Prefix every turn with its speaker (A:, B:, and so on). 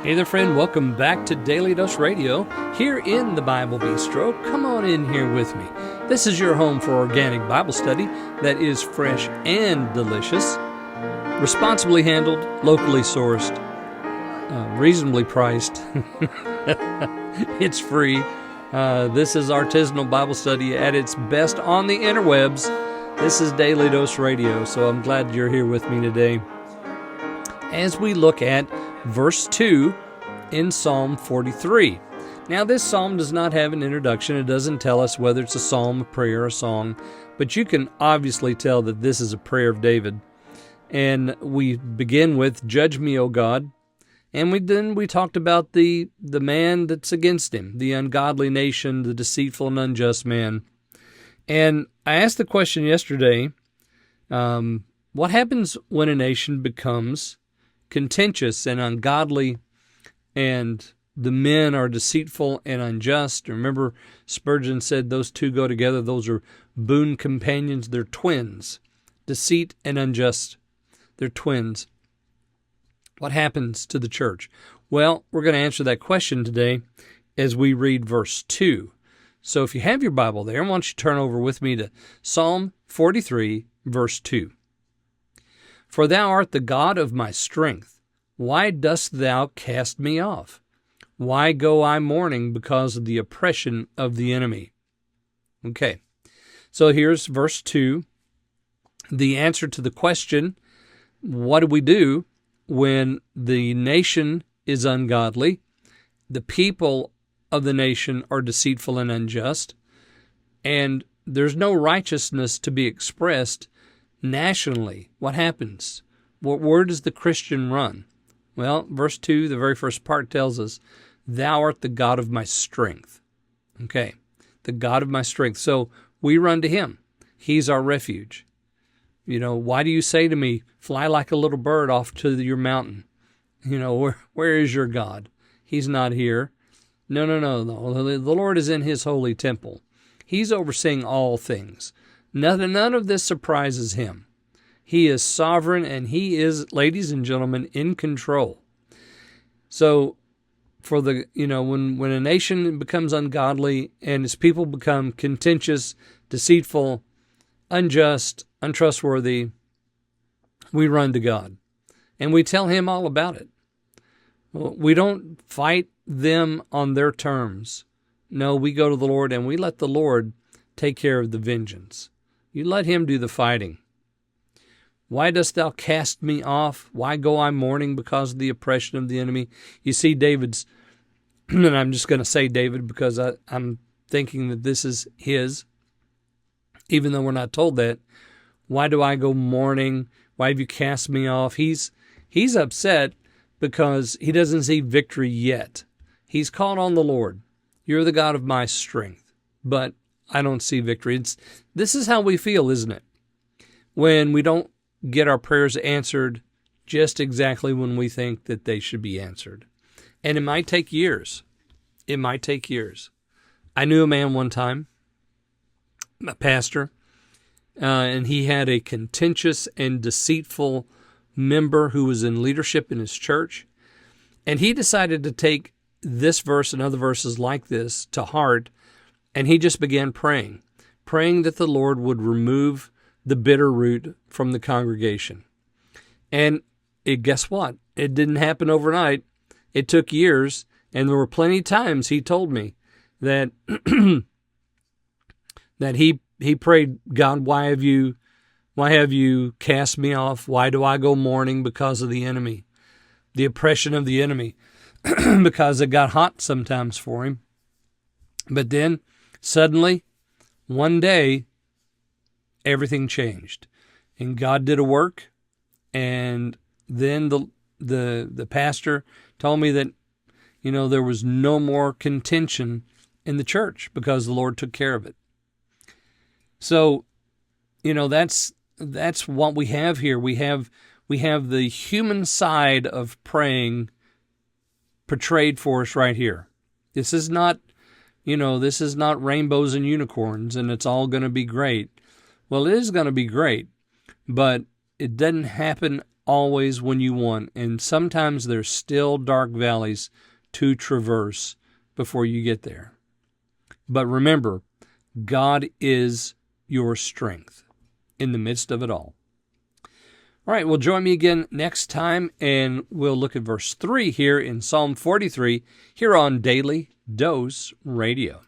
A: Hey there, friend. Welcome back to Daily Dose Radio here in the Bible Bistro. Come on in here with me. This is your home for organic Bible study that is fresh and delicious, responsibly handled, locally sourced, reasonably priced. It's free. This is artisanal Bible study at its best on the interwebs. This is Daily Dose Radio, so I'm glad you're here with me today as we look at verse 2 in Psalm 43. Now, this psalm does not have an introduction. It doesn't tell us whether it's a psalm, a prayer, a song, but you can obviously tell that this is a prayer of David. And we begin with, "Judge me, O God." And we talked about the man that's against him, the ungodly nation, the deceitful and unjust man. And I asked the question yesterday, what happens when a nation becomes contentious and ungodly, and the men are deceitful and unjust? Remember, Spurgeon said those two go together. Those are boon companions. They're twins. Deceit and unjust. They're twins. What happens to the church? Well, we're going to answer that question today as we read verse 2. So if you have your Bible there, why don't you turn over with me to Psalm 43, verse 2. "For thou art the God of my strength. Why dost thou cast me off? Why go I mourning because of the oppression of the enemy?" Okay, so here's verse 2, the answer to the question, what do we do when the nation is ungodly, the people of the nation are deceitful and unjust, and there's no righteousness to be expressed nationally? What happens? Where does the Christian run? Well, verse 2, the very first part tells us, "Thou art the God of my strength." Okay, the God of my strength. So we run to him. He's our refuge. You know, why do you say to me, "Fly like a little bird off to your mountain"? You know, where is your God? He's not here. No. The Lord is in his holy temple. He's overseeing all things. None of this surprises him. He is sovereign, and he is, ladies and gentlemen, in control. So for when a nation becomes ungodly and its people become contentious, deceitful, unjust, untrustworthy, we run to God and we tell him all about it. We don't fight them on their terms. No, we go to the Lord and we let the Lord take care of the vengeance. You let him do the fighting. "Why dost thou cast me off? Why go I mourning because of the oppression of the enemy?" You see David's, and I'm just going to say David because I'm thinking that this is his, even though we're not told that. Why do I go mourning? Why have you cast me off? He's upset because he doesn't see victory yet. He's called on the Lord. "You're the God of my strength," but I don't see victory. This is how we feel, isn't it? When we don't get our prayers answered just exactly when we think that they should be answered. And it might take years. It might take years. I knew a man one time, a pastor, and he had a contentious and deceitful member who was in leadership in his church. And he decided to take this verse and other verses like this to heart, and he just began praying that the Lord would remove the bitter root from the congregation. And guess what? It didn't happen overnight. It took years, and there were plenty of times he told me that that he prayed, "God, why have you cast me off? Why do I go mourning because of the enemy, the oppression of the enemy?" Because it got hot sometimes for him. But then suddenly, one day, everything changed, and God did a work. And then the pastor told me that, there was no more contention in the church because the Lord took care of it. So, that's what we have here. We have the human side of praying portrayed for us right here. This is not rainbows and unicorns and it's all going to be great. Well, it is going to be great, but it doesn't happen always when you want, and sometimes there's still dark valleys to traverse before you get there. But remember, God is your strength in the midst of it all. All right, well, join me again next time, and we'll look at verse 3 here in Psalm 43 here on Daily Dose Radio.